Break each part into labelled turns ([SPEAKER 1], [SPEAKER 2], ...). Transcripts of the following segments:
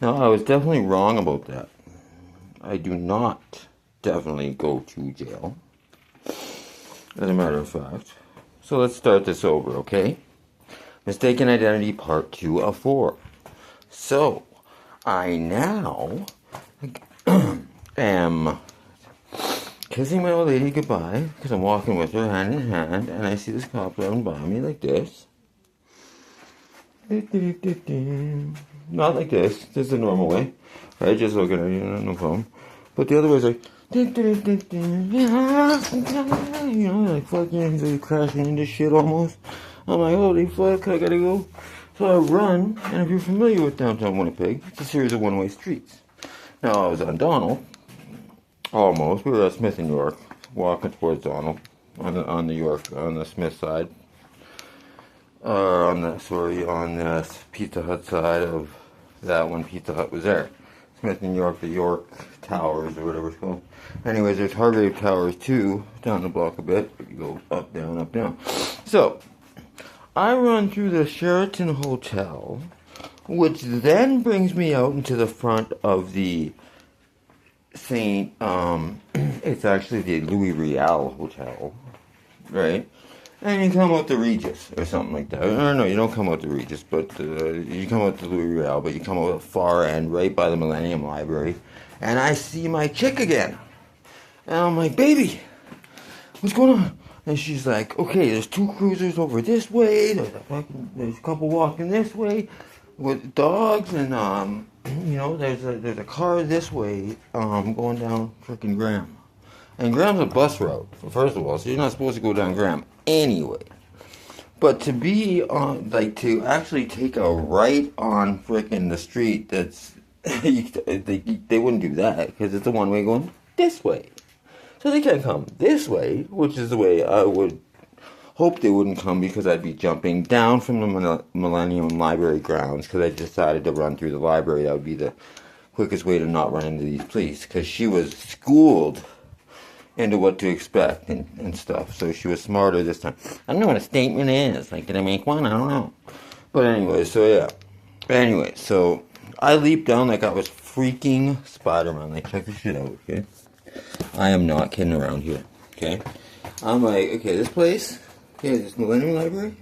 [SPEAKER 1] Now, I was definitely wrong about that. I do not definitely go to jail, as a matter of fact. So let's start this over, okay? Mistaken identity part 2 of 4. So, I now am kissing my old lady goodbye because I'm walking with her hand in hand, and I see this cop running by me like this. Not like this. This is the normal way. Right? Just looking at you, no problem. But the other way is like, you know, like fucking like crashing into shit almost. I'm like, holy fuck, I gotta go. So I run, and if you're familiar with downtown Winnipeg, it's a series of one-way streets. Now I was on Donald, almost. We were at Smith and York, walking towards Donald on the York, on the Smith side. On the Pizza Hut side of that when Pizza Hut was there. Smith and York, the York Towers or whatever it's called. Anyways, there's Hargrave Towers too, down the block a bit, but you go up, down, up, down. So, I run through the Sheraton Hotel, which then brings me out into the front of the it's actually the Louis Riel Hotel, right? And you come out the Regis or something like that. Or no, you don't come out the Regis, but you come out the Louis Real, but you come out the far end, right by the Millennium Library. And I see my chick again. And I'm like, baby, what's going on? And she's like, okay, there's 2 cruisers over this way. There's a couple walking this way with dogs, and you know, there's a car this way going down freaking Graham. And Graham's a bus route, first of all, so you're not supposed to go down Graham anyway. But to be on, like, to actually take a right on frickin' the street, that's, they wouldn't do that, because it's a one-way going this way. So they can't come this way, which is the way I would hope they wouldn't come, because I'd be jumping down from the Millennium Library grounds, because I decided to run through the library. That would be the quickest way to not run into these police, because she was schooled into what to expect and stuff. So she was smarter this time. I don't know what a statement is. Like, did I make one? I don't know. But anyway, so yeah. Anyway, so I leaped down like I was freaking Spider-Man. Like, check this shit out, okay? I am not kidding around here, okay? I'm like, okay, this place, okay, this Millennium Library,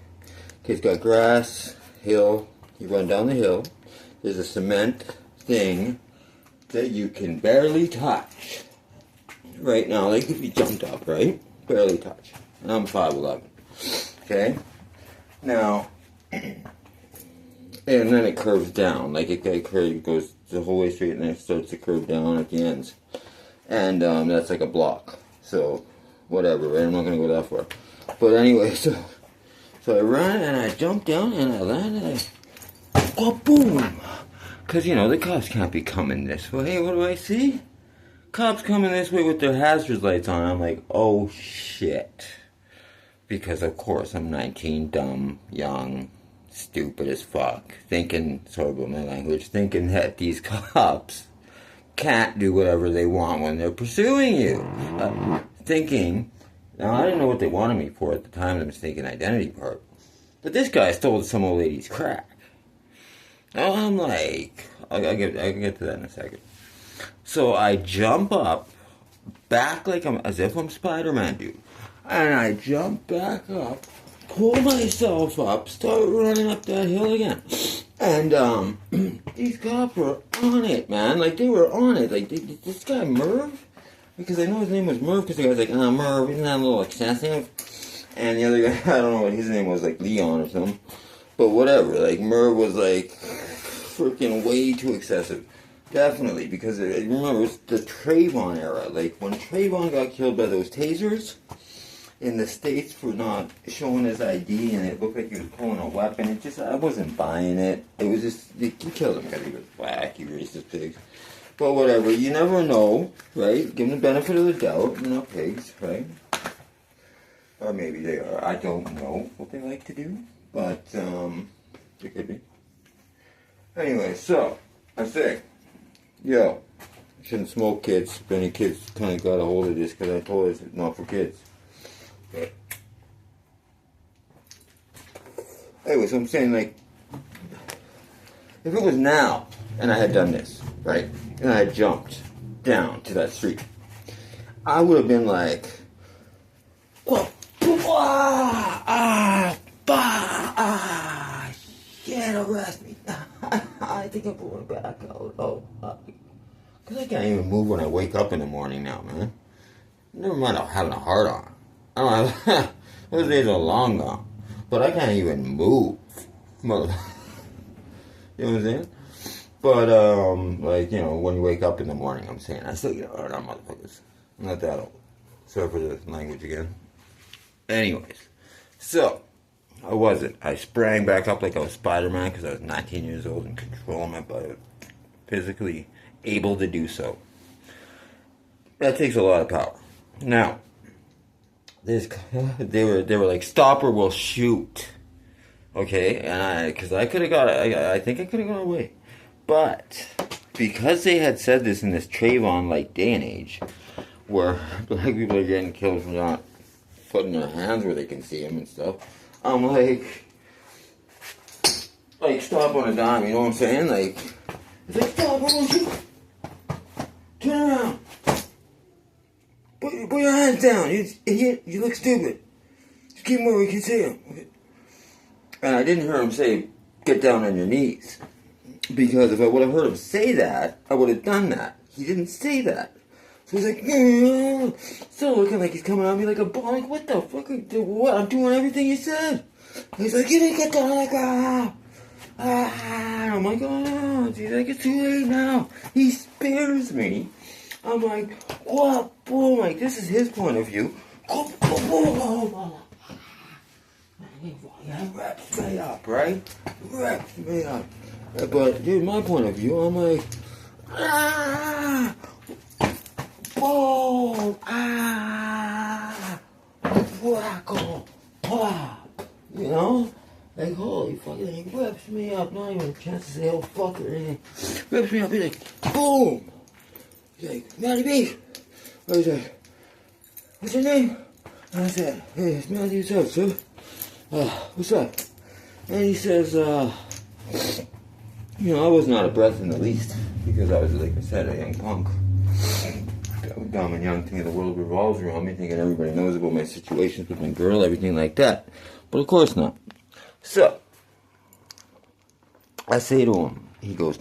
[SPEAKER 1] okay, it's got grass, hill. You run down the hill. There's a cement thing that you can barely touch. Right now, like if you jumped up, right? Barely touch. And I'm 5'11". Okay? Now, and then it curves down. Like it goes the whole way straight and then it starts to curve down at the ends. And that's like a block. So, whatever, right? I'm not going to go that far. But anyway, so I run and I jump down and I land and oh, boom! Because, you know, the cops can't be coming this way. What do I see? Cops coming this way with their hazard lights on. I'm like, oh shit. Because of course I'm 19, dumb, young, stupid as fuck. Thinking, sorry about my language, thinking that these cops can't do whatever they want when they're pursuing you. Thinking, now I didn't know what they wanted me for at the time, the mistaken identity part. But this guy stole some old lady's crack. Now I'm like, I'll get to that in a second. So I jump up, back like as if I'm Spider-Man, dude. And I jump back up, pull myself up, start running up that hill again. And these cops were on it, man. Like, they were on it. Like, this guy Merv, because I know his name was Merv, because the guy was like, Merv, isn't that a little excessive? And the other guy, I don't know what his name was, like Leon or something. But whatever, like, Merv was like, freaking way too excessive. Definitely, because remember, it's the Trayvon era. Like, when Trayvon got killed by those tasers in the States for not showing his ID, and it looked like he was pulling a weapon, I wasn't buying it. It was just, you killed him because he was black, you racist pigs. But whatever, you never know, right? Give them the benefit of the doubt. They're not pigs, right? Or maybe they are. I don't know what they like to do, but, they could be. Anyway, so, I say, yo, shouldn't smoke, kids. If any kids kind of got a hold of this, because I told us it's not for kids. But anyway, so I'm saying, like, If it was now, and I had done this, right, and I had jumped down to that street, I would have been like, whoa, shit, arrest me. I think I'm going back out. Because I can't even move when I wake up in the morning now, man. Never mind having a heart on. I don't have, those days are long gone. But I can't even move. You know what I'm saying? But, like, you know, when you wake up in the morning, I'm saying, I still get a hard on, motherfuckers. I'm not that old. Sorry for the language again. Anyways, so, how was it? I sprang back up like I was Spider-Man because I was 19 years old and controlling my body, physically able to do so. That takes a lot of power. Now, they were like, stop or we'll shoot. Okay, and because I could have got, I think I could have gone away, but because they had said this in this Trayvon like day and age, where black people are getting killed for not putting their hands where they can see them and stuff, I'm like stop on a dime. You know what I'm saying? Like, it's like stop, I won't shoot. Turn around. Put your hands down, you idiot. You look stupid. Just keep them where we can see them. And I didn't hear him say, get down on your knees. Because if I would have heard him say that, I would have done that. He didn't say that. So he's like, still looking like he's coming at me like a ball. Like, what the fuck? What? I'm doing everything you said. He's like, you didn't get down on the ground. And I'm like, oh no. He's like, it's too late now. He spares me. I'm like, what? Boom. Like, this is his point of view. He reps me up, right? Reps me up. But, dude, my point of view, I'm like, boom, wacko, pop. You know? Like, holy fucking, he reps me up. Not even a chance to say, oh, fuck or anything. Reps me up, he's like, boom. He's like, Matty B. I was like, what's your name? And I said, hey, it's Matthew South, sir. What's up? And he says, you know, I was not a breath in the least, because I was, like I said, a young punk. Dumb and young, thinking the world revolves around me, thinking everybody knows about my situations with my girl, everything like that. But of course not. So, I say to him, he goes,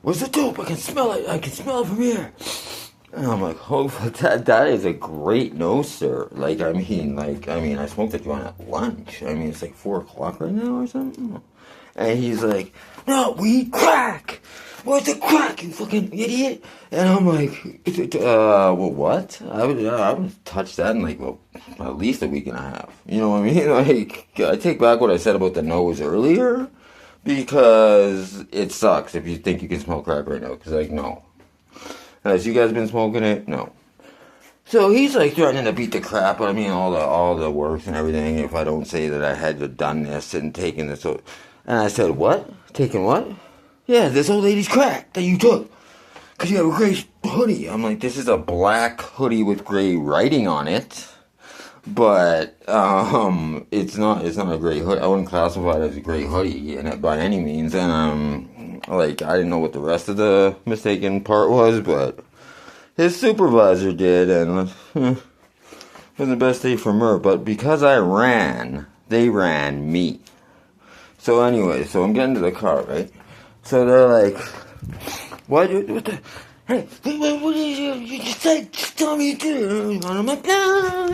[SPEAKER 1] where's the dope? I can smell it. I can smell it from here. And I'm like, oh, that is a great no, sir. Like, I mean, I smoked that joint at lunch. I mean, it's like 4 o'clock right now or something. And he's like, no, weed crack. Where's the crack, you fucking idiot? And I'm like, well, what? I would touch that in like, well, at least a week and a half. You know what I mean? Like, I take back what I said about the nose earlier, because it sucks if you think you can smoke crack right now. Because, like, no. Has you guys been smoking it? No. So he's like threatening to beat the crap out of me and all the works and everything if I don't say that I had done this and taken this. And I said, what? Taking what? Yeah, this old lady's crack that you took. Because you have a gray hoodie. I'm like, this is a black hoodie with gray writing on it. But it's not a gray hoodie. I wouldn't classify it as a gray hoodie in it by any means. And like, I didn't know what the rest of the mistaken part was, but his supervisor did, and it was the best day for Murph. But because I ran, they ran me. So anyway, so I'm getting to the car, right? So they're like, what the, hey, what did you just say, just tell me you did it. And I'm like, no.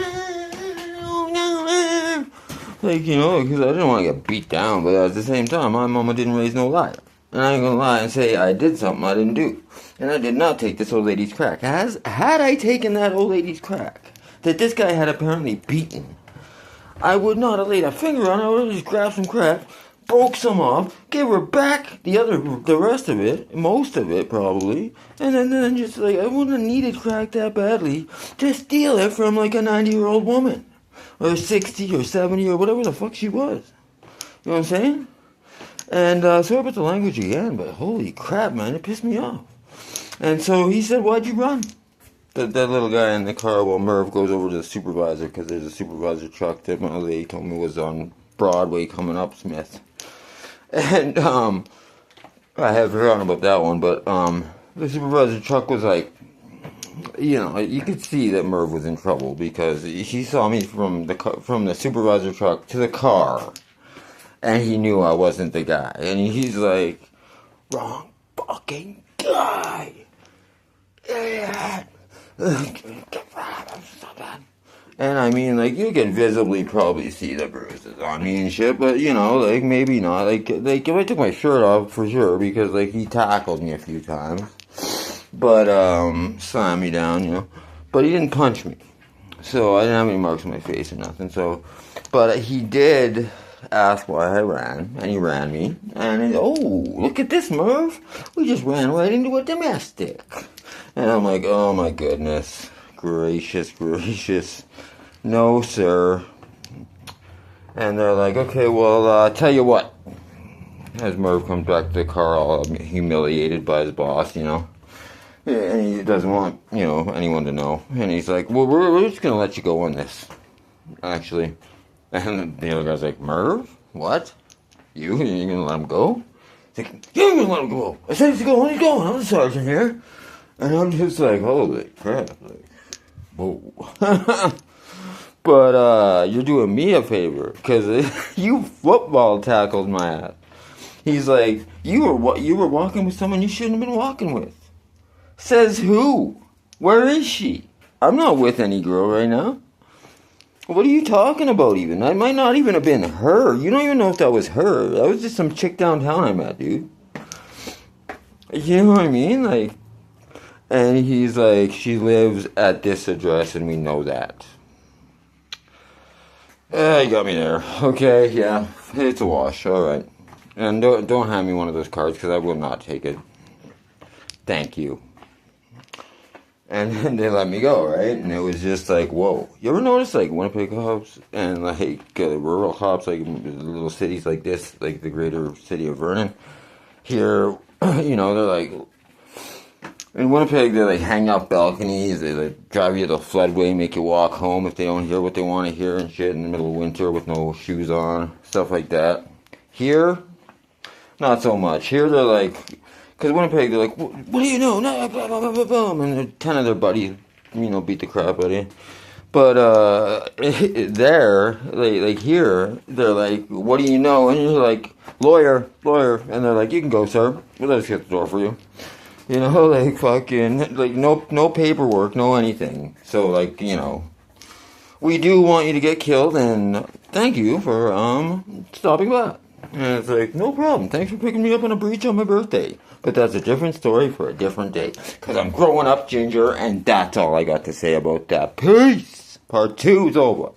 [SPEAKER 1] Like, you know, because I didn't want to get beat down, but at the same time, my mama didn't raise no liar. And I ain't gonna lie and say I did something I didn't do. And I did not take this old lady's crack. Had I taken that old lady's crack that this guy had apparently beaten, I would not have laid a finger on it. I would have just grabbed some crack, broke some off, gave her back the rest of it, most of it probably, and then just like, I wouldn't have needed crack that badly to steal it from like a 90-year-old woman, or 60 or 70 or whatever the fuck she was. You know what I'm saying? And sorry about the language again, but holy crap, man, it pissed me off. And so he said, why'd you run? That little guy in the car while Merv goes over to the supervisor, because there's a supervisor truck that my lady told me was on Broadway coming up Smith. And I have forgotten about that one, but the supervisor truck was like, you could see that Merv was in trouble because he saw me from the supervisor truck to the car, and he knew I wasn't the guy, and he's like, wrong fucking guy. Yeah. And I mean, like, you can visibly probably see the bruises on me and shit, but, like, maybe not. Like, if I took my shirt off, for sure, because, like, he tackled me a few times. But, slammed me down, But he didn't punch me. So, I didn't have any marks on my face or nothing, so. But he did ask why I ran, and he ran me. And, look at this, Merv. We just ran right into a domestic. And I'm like, oh my goodness. Gracious. No, sir. And they're like, okay, well, tell you what. As Merv comes back to the car all humiliated by his boss, And he doesn't want, anyone to know. And he's like, well, we're just going to let you go on this, actually. And the other guy's like, Merv? What? You're going to let him go? He's like, you're going to let him go. I said he's going, he's going. I'm the sergeant here. And I'm just like, holy crap. Like, whoa. But you're doing me a favor, because you football tackled my ass. He's like, you were walking with someone you shouldn't have been walking with. Says who? Where is she? I'm not with any girl right now. What are you talking about even? I might not even have been her. You don't even know if that was her. That was just some chick downtown I met, dude. You know what I mean? Like, and he's like, she lives at this address and we know that. You got me there. Okay, yeah. It's a wash. Alright. And don't hand me one of those cards because I will not take it. Thank you. And then they let me go, right? And it was just like, whoa. You ever notice, like, Winnipeg cops and, like, rural cops, like, little cities like this, like the greater city of Vernon? Here, they're like, in Winnipeg, they, like, hang out balconies, they, like, drive you to the floodway, make you walk home if they don't hear what they want to hear and shit in the middle of winter with no shoes on, stuff like that. Here, not so much. Here, they're like, because Winnipeg, they're like, what do you know? Blah, blah, blah, blah, blah, and 10 of their buddies, beat the crap out of you. But there, like here, they're like, what do you know? And you're like, lawyer. And they're like, you can go, sir. We'll let us get the door for you. Like fucking, like no paperwork, no anything. So like, we do want you to get killed, and thank you for stopping by. And it's like, no problem. Thanks for picking me up on a breach on my birthday. But that's a different story for a different day. Because I'm growing up, Ginger, and that's all I got to say about that. Peace! Part 2's over.